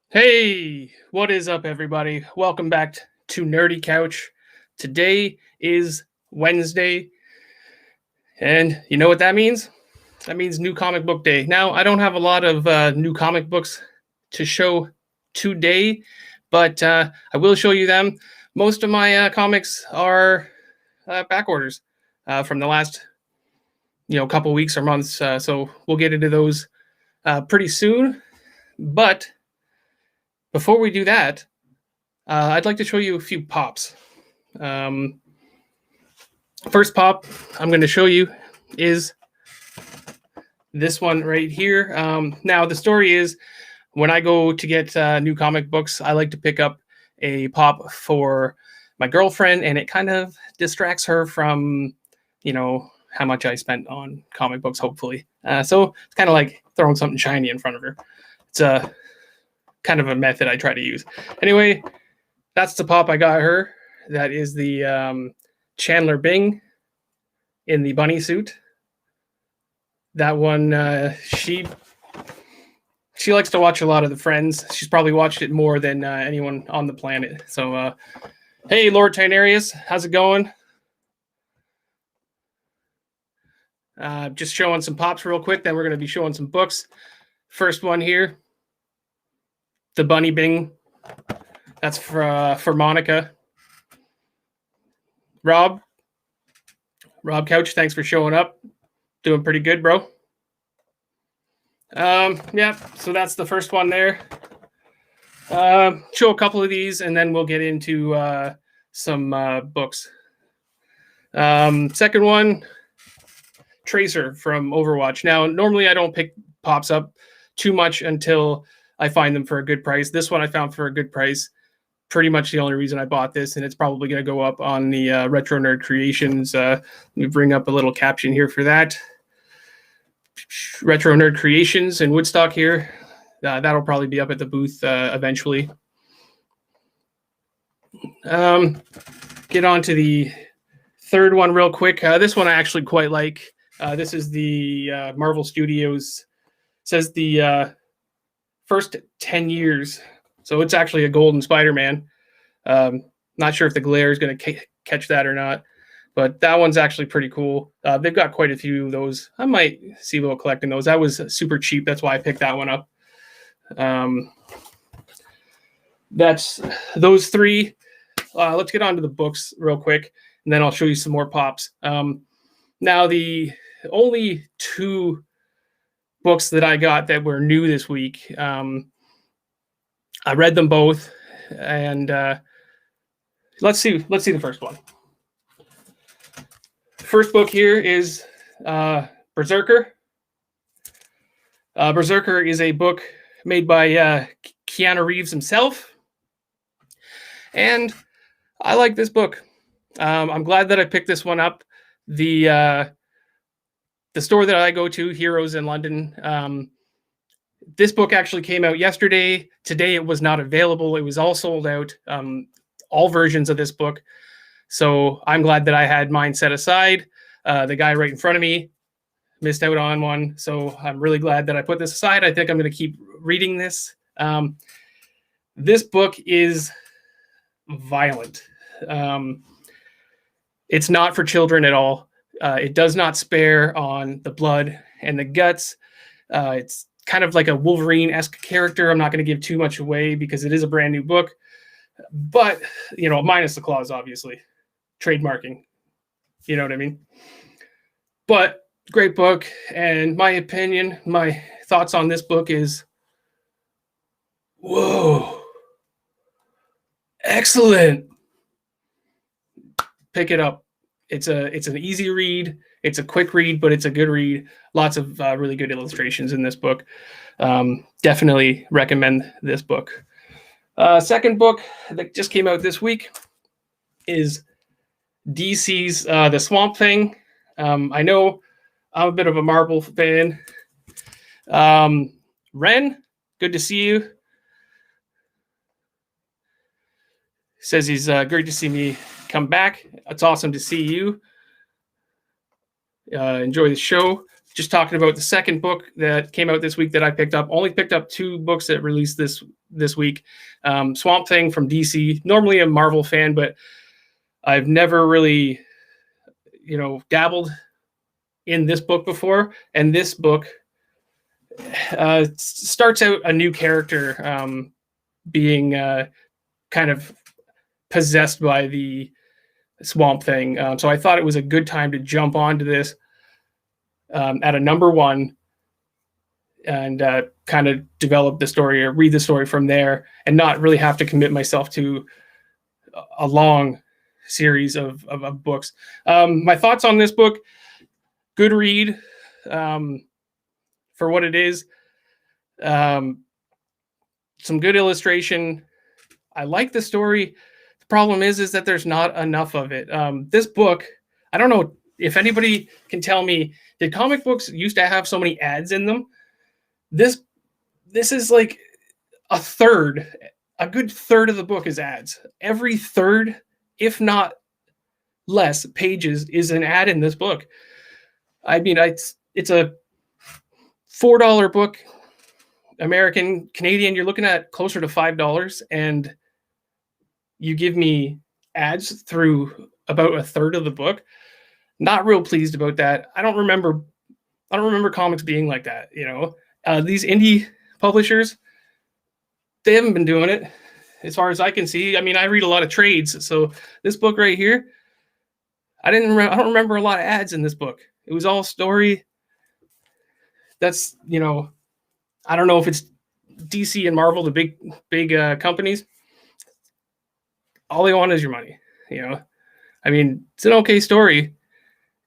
Hey, what is up, everybody? Welcome back to Nerdycouch. Today is Wednesday, and you know what that means? That means new comic book day. Now, I don't have a lot of new comic books to show today, but I will show you them. Most of my comics are back orders from the last, couple weeks or months. So we'll get into those pretty soon. But before we do that, I'd like to show you a few pops. First pop I'm going to show you is this one right here. Now, the story is when I go to get new comic books, I like to pick up a pop for my girlfriend, and it kind of distracts her from, how much I spent on comic books, hopefully. So it's kind of like throwing something shiny in front of her. It's a kind of a method I try to use. Anyway, that's the pop I got her. That is the Chandler Bing in the bunny suit. That one, she likes to watch a lot of the Friends. She's probably watched it more than anyone on the planet. So, hey, Lord Tinarius, how's it going? Just showing some pops real quick. Then we're going to be showing some books. First one here, the Bunny Bing. That's for Monica. Rob Couch, thanks for showing up. Doing pretty good, bro. Yeah, so that's the first one there. Show a couple of these, and then we'll get into some books. Second one, Tracer from Overwatch. Now, normally I don't pick pops up too much until I find them for a good price. This one I found for a good price. Pretty much the only reason I bought this, and it's probably going to go up on the Retro Nerd Creations. Let me bring up a little caption here for that. Retro Nerd Creations in Woodstock here. That'll probably be up at the booth eventually. Get on to the third one real quick. This one I actually quite like. This is the Marvel Studios. It says the first 10 years. So it's actually a golden Spider-Man. Not sure if the glare is going to catch that or not, but that one's actually pretty cool. They've got quite a few of those. I might see about collecting those. That was super cheap. That's why I picked that one up. That's those three. Let's get on to the books real quick, and then I'll show you some more pops. Now, the only two books that I got that were new this week, I read them both, and let's see the first one. First book here is Berserker. Berserker is a book made by Keanu Reeves himself, and I like this book. I'm glad that I picked this one up. The store that I go to, Heroes in London, this book actually came out yesterday. Today it was not available. It was all sold out, all versions of this book. So I'm glad that I had mine set aside. The guy right in front of me missed out on one. So I'm really glad that I put this aside. I think I'm going to keep reading this. This book is violent. It's not for children at all. It does not spare on the blood and the guts. It's kind of like a Wolverine-esque character. I'm not going to give too much away because it is a brand new book, but minus the claws, obviously, trademarking. You know what I mean? But great book, and my opinion, my thoughts on this book is, whoa, excellent. Pick it up. It's an easy read. It's a quick read, but it's a good read. Lots of really good illustrations in this book. Definitely recommend this book. Second book that just came out this week is DC's The Swamp Thing. I know I'm a bit of a Marvel fan. Ren, good to see you. Says he's great to see me come back. It's awesome to see you. Enjoy the show. just talking about the second book that came out this week that I picked up. Only picked up 2 books that released this week. Swamp Thing from DC. Normally a Marvel fan, but I've never really, dabbled in this book before. And this book starts out a new character being kind of possessed by the Swamp Thing. So I thought it was a good time to jump onto this at a number 1 and kind of develop the story or read the story from there and not really have to commit myself to a long series of books. My thoughts on this book: good read for what it is. Some good illustration. I like the story. The problem is that there's not enough of it. This book, I don't know if anybody can tell me, did comic books used to have so many ads in them? This is like a good third of the book is ads. Every third, if not less, pages is an ad in this book. I mean, it's a $4 book, American, Canadian. You're looking at closer to $5, and you give me ads through about a third of the book. Not real pleased about that. I don't remember comics being like that. These indie publishers, they haven't been doing it as far as I can see. I mean, I read a lot of trades, so this book right here, I don't remember a lot of ads in this book. It was all story. That's, I don't know if it's DC and Marvel, the big companies. All they want is your money. I mean, it's an okay story,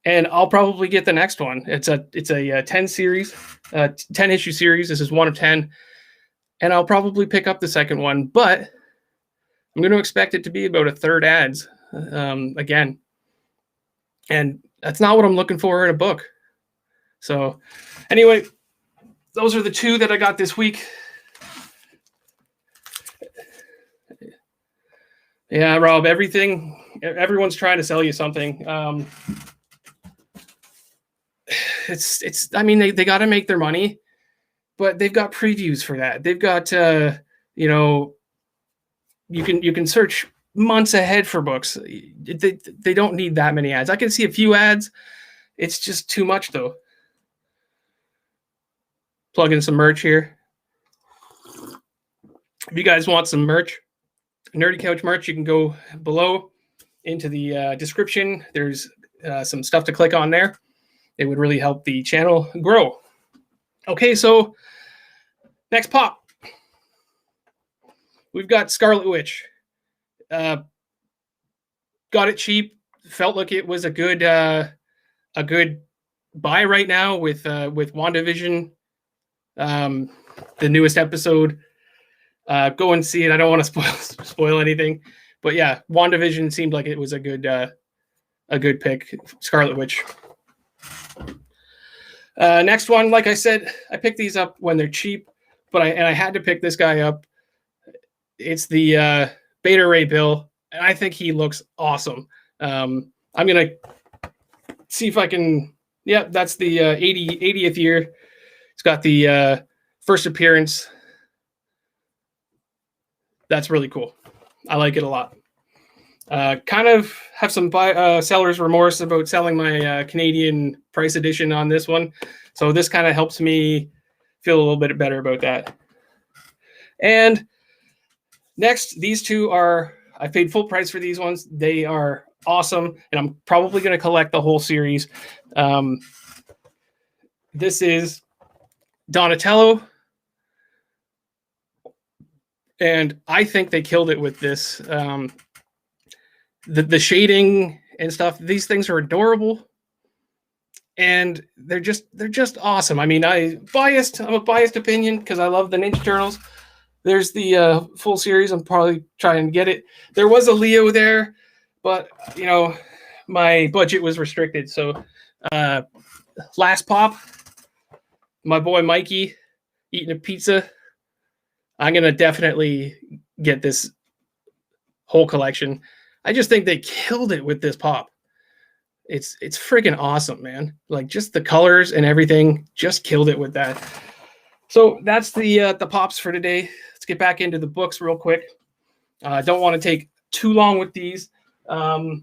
and I'll probably get the next one. It's a 10 issue series. This is 1 of 10, and I'll probably pick up the second one, but I'm going to expect it to be about a third ads again, and that's not what I'm looking for in a book. So anyway, those are the 2 that I got this week. Yeah, Rob, everyone's trying to sell you something. I mean, they got to make their money, but they've got previews for that. They've got, you can search months ahead for books. They don't need that many ads. I can see a few ads. It's just too much, though. Plug in some merch here. If you guys want some merch, Nerdycouch merch, you can go below into the description. There's some stuff to click on there. It would really help the channel grow. Okay, so next pop. We've got Scarlet Witch. Got it cheap. Felt like it was a good buy right now with WandaVision, the newest episode. Go and see it. I don't want to spoil anything, but yeah, WandaVision seemed like it was a good pick. Scarlet Witch. Next one, like I said, I picked these up when they're cheap, but I had to pick this guy up. It's the Beta Ray Bill, and I think he looks awesome. I'm gonna see if I can. Yeah, that's the 80th year. It's got the first appearance. That's really cool. I like it a lot. Kind of have some seller's remorse about selling my Canadian price edition on this one. So this kind of helps me feel a little bit better about that. And next, these 2 I paid full price for these ones. They are awesome, and I'm probably going to collect the whole series. This is Donatello, and I think they killed it with this. The shading and stuff, these things are adorable, and they're just awesome. I mean, I'm a biased opinion because I love the Ninja Turtles. There's the full series. I'm probably trying to get it. There was a Leo there, but my budget was restricted. So last pop, my boy Mikey eating a pizza. I'm gonna definitely get this whole collection. I just think they killed it with this pop. It's freaking awesome, man. Like just the colors and everything, just killed it with that. So that's the pops for today. Let's get back into the books real quick. I don't want to take too long with these. So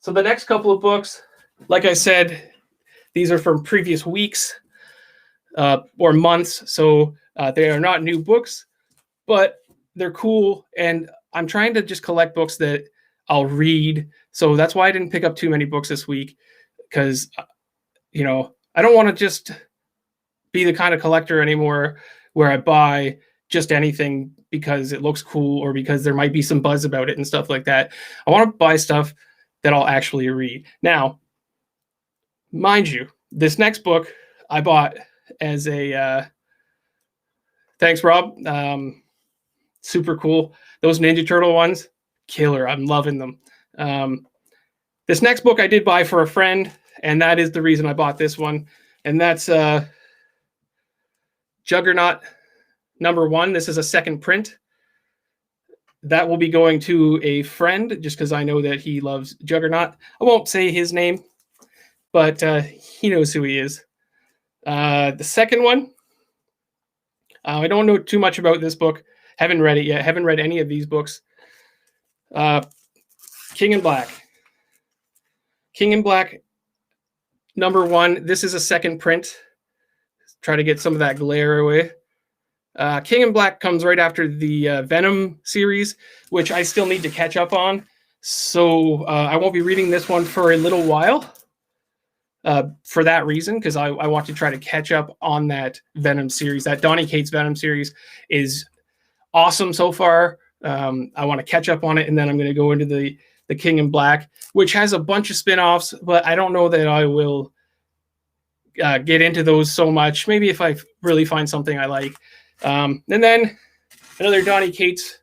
the next couple of books, like I said, these are from previous weeks or months. So they are not new books, but they're cool. And I'm trying to just collect books that I'll read. So that's why I didn't pick up too many books this week, because, you know, I don't want to just be the kind of collector anymore where I buy just anything because it looks cool or because there might be some buzz about it and stuff like that. I want to buy stuff that I'll actually read. Now, mind you, this next book I bought as a thanks, Rob. Super cool. Those Ninja Turtle ones, killer. I'm loving them. This next book I did buy for a friend, and that is the reason I bought this one. And that's Juggernaut #1. This is a second print. That will be going to a friend just because I know that he loves Juggernaut. I won't say his name, but he knows who he is. The second one, I don't know too much about this book. Haven't read it yet. Haven't read any of these books. King in Black. King in Black #1. This is a second print. Try to get some of that glare away. King in Black comes right after the Venom series, which I still need to catch up on. So I won't be reading this one for a little while for that reason, because I want to try to catch up on that Venom series. That Donny Cates Venom series is awesome so far. I want to catch up on it, and then I'm going to go into the King in Black, which has a bunch of spin-offs, but I don't know that I will get into those so much. Maybe if I really find something I like. And then another Donny Cates.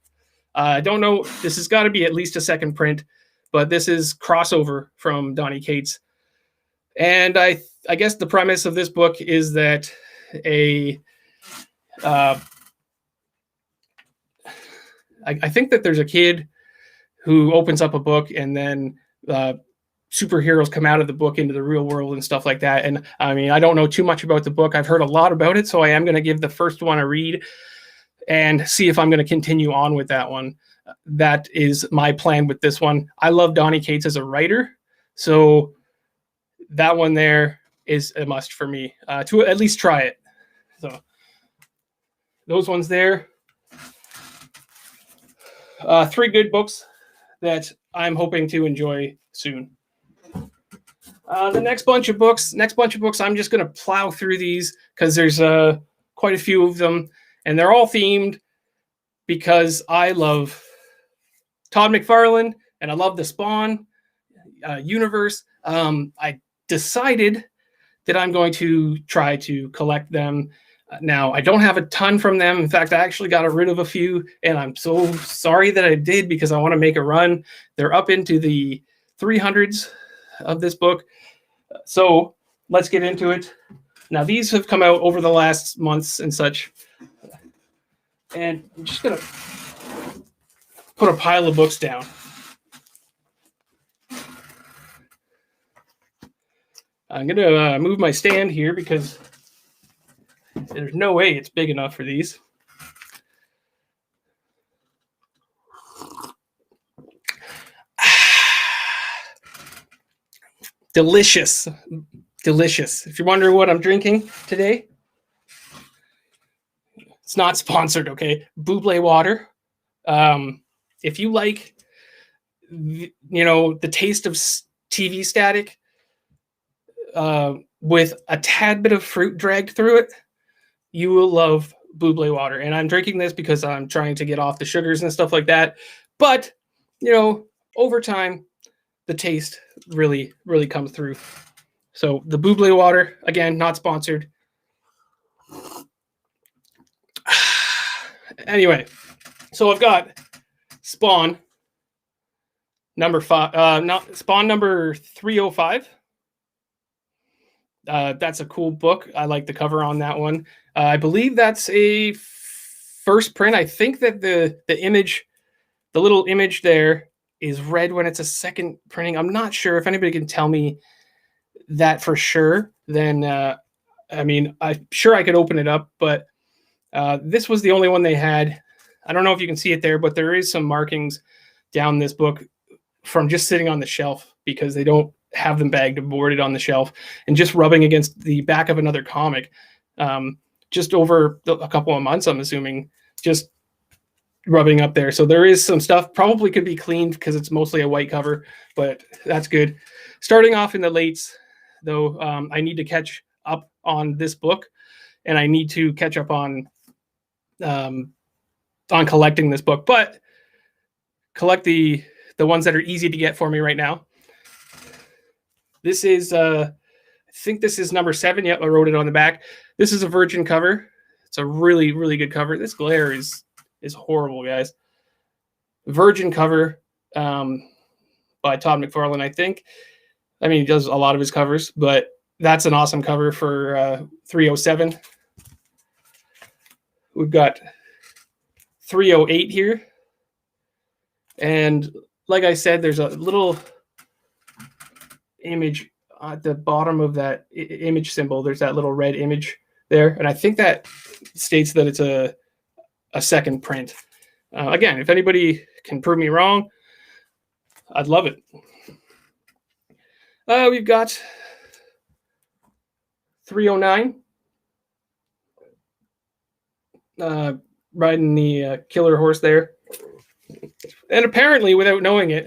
I don't know. This has got to be at least a second print, but this is crossover from Donny Cates. And I guess the premise of this book is that I think that there's a kid who opens up a book, and then superheroes come out of the book into the real world and stuff like that. And I mean, I don't know too much about the book. I've heard a lot about it, so I am going to give the first one a read and see if I'm going to continue on with that one. That is my plan with this one. I love Donny Cates as a writer, so that one there is a must for me to at least try it. So those ones there. 3 good books that I'm hoping to enjoy soon. The next bunch of books, I'm just going to plow through these because there's quite a few of them, and they're all themed because I love Todd Mcfarlane and I love the Spawn universe. I decided that I'm going to try to collect them. Now, I don't have a ton from them. In fact, I actually got rid of a few, and I'm so sorry that I did because I want to make a run. They're up into the 300s of this book. So let's get into it. Now, these have come out over the last months and such. And I'm just going to put a pile of books down. I'm going to move my stand here because there's no way it's big enough for these. Delicious. Delicious. If you're wondering what I'm drinking today, it's not sponsored, okay? Buble water. If you like, the taste of TV static with a tad bit of fruit dragged through it, you will love Buble water. And I'm drinking this because I'm trying to get off the sugars and stuff like that. But, over time, the taste really, really comes through. So the Buble water, again, not sponsored. Anyway, so I've got Spawn Spawn number 305. That's a cool book. I like the cover on that one. I believe that's a first print. I think that the image, the little image there is red when it's a second printing. I'm not sure. If anybody can tell me that for sure, then I mean, I'm sure I could open it up, but this was the only one they had. I don't know if you can see it there, but there is some markings down this book from just sitting on the shelf because they don't have them bagged and boarded on the shelf and just rubbing against the back of another comic. Just over a couple of months, I'm assuming, just rubbing up there. So there is some stuff, probably could be cleaned because it's mostly a white cover, but that's good. Starting off in the lates, though, I need to catch up on this book, and I need to catch up on collecting this book, but collect the ones that are easy to get for me right now. This is, I think this is number 7. Yep, I wrote it on the back. This is a virgin cover. It's a really, really good cover. This glare is horrible, guys. Virgin cover by Todd Mcfarlane, I think. I mean, he does a lot of his covers, but that's an awesome cover for 307. We've got 308 here. And like I said, there's a little image at the bottom of that image symbol. There's that little red image there. And I think that states that it's a second print. Again, if anybody can prove me wrong, I'd love it. We've got 309. Riding the killer horse there. And apparently, without knowing it,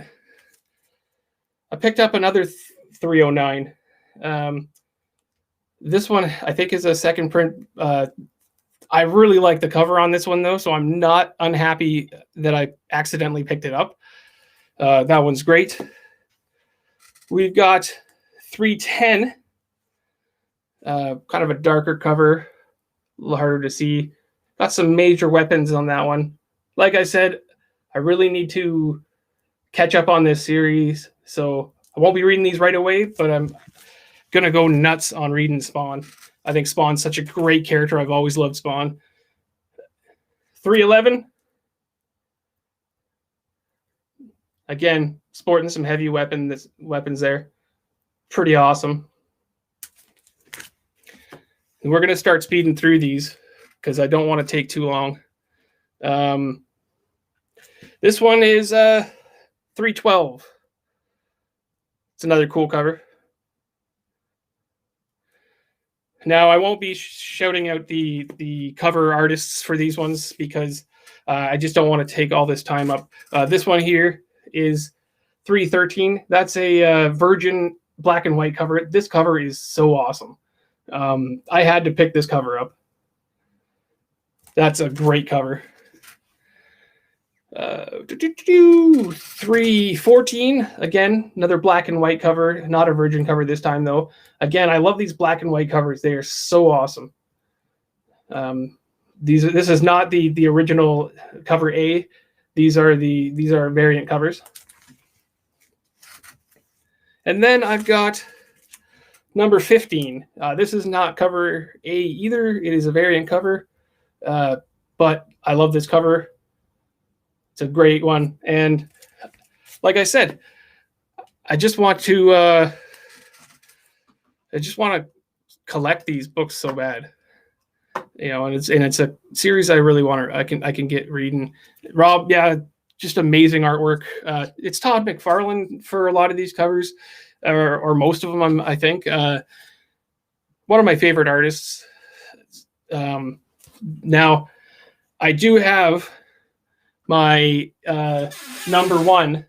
I picked up another 309. This one, I think, is a second print. I really like the cover on this one, though, so I'm not unhappy that I accidentally picked it up. That one's great. We've got 310. Kind of a darker cover, a little harder to see. Got some major weapons on that one. Like I said, I really need to catch up on this series, so I won't be reading these right away, but I'm going to go nuts on reading Spawn. I think Spawn's such a great character. I've always loved Spawn. 311. Again, sporting some heavy weapons there. Pretty awesome. And we're going to start speeding through these because I don't want to take too long. This one is 312. It's another cool cover. Now, I won't be shouting out the cover artists for these ones because I just don't want to take all this time up. This one here is 313. That's a virgin black and white cover. This cover is so awesome. I had to pick this cover up. That's a great cover. 314. Again, another black and white cover. Not a virgin cover this time, though. Again, I love these black and white covers. They are so awesome. This is not the original cover A. These are variant covers. And then I've got number 15. This is not cover A either. It is a variant cover. But I love this cover. It's a great one. And like I said, I just want to collect these books so bad. You know, and it's a series I really want to I can get reading. Rob, yeah, just amazing artwork. It's Todd Mcfarlane for a lot of these covers, or most of them, I think. One of my favorite artists. Now, I do have my number 1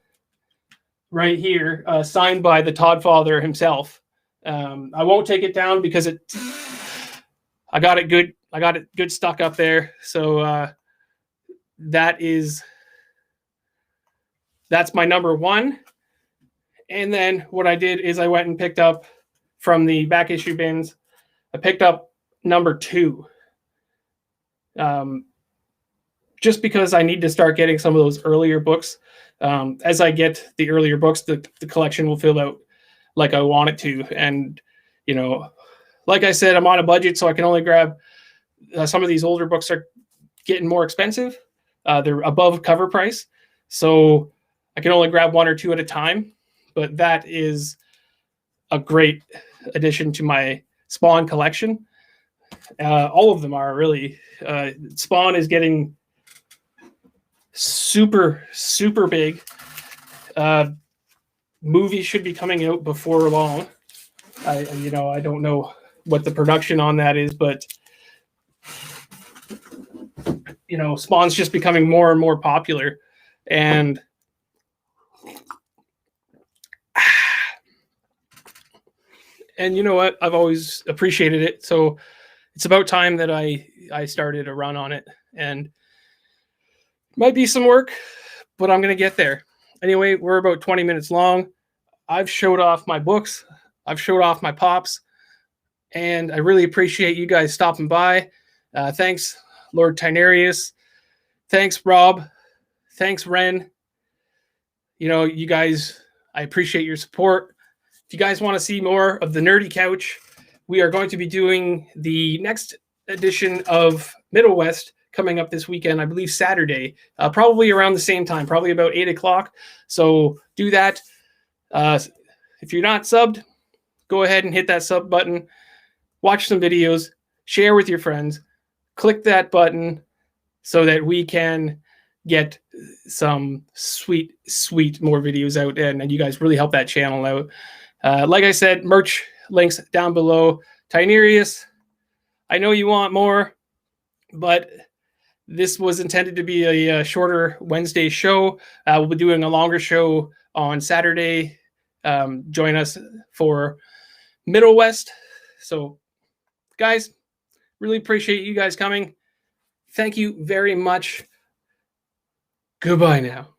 right here, signed by the Todd Father himself. I won't take it down because I got it good. I got it good stuck up there. So that's my number 1. And then what I did is I went and picked up from the back issue bins. I picked up number 2. Just because I need to start getting some of those earlier books. As I get the earlier books, the collection will fill out like I want it to. And, you know, like I said, I'm on a budget, so I can only grab some of these older books are getting more expensive. They're above cover price. So I can only grab 1 or 2 at a time, but that is a great addition to my Spawn collection. All of them are really. Spawn is getting super big. Movie should be coming out before long. I don't know what the production on that is, but Spawn's just becoming more and more popular, and you know what? I've always appreciated it, so it's about time that I started a run on it, and might be some work, but I'm gonna get there. Anyway, we're about 20 minutes long. I've showed off my books. I've showed off my pops, and I really appreciate you guys stopping by. Thanks, Lord Tynerius. Thanks, Rob. Thanks, Ren. You guys, I appreciate your support. If you guys want to see more of the Nerdy Couch, we are going to be doing the next edition of Middle West coming up this weekend, I believe Saturday, probably around the same time, probably about 8 o'clock. So do that. If you're not subbed, go ahead and hit that sub button. Watch some videos. Share with your friends. Click that button so that we can get some sweet more videos out, and you guys really help that channel out. Like I said, merch links down below. Tynerius, I know you want more, but this was intended to be a shorter Wednesday show. We'll be doing a longer show on Saturday. Join us for Middle West. So, guys, really appreciate you guys coming. Thank you very much. Goodbye now.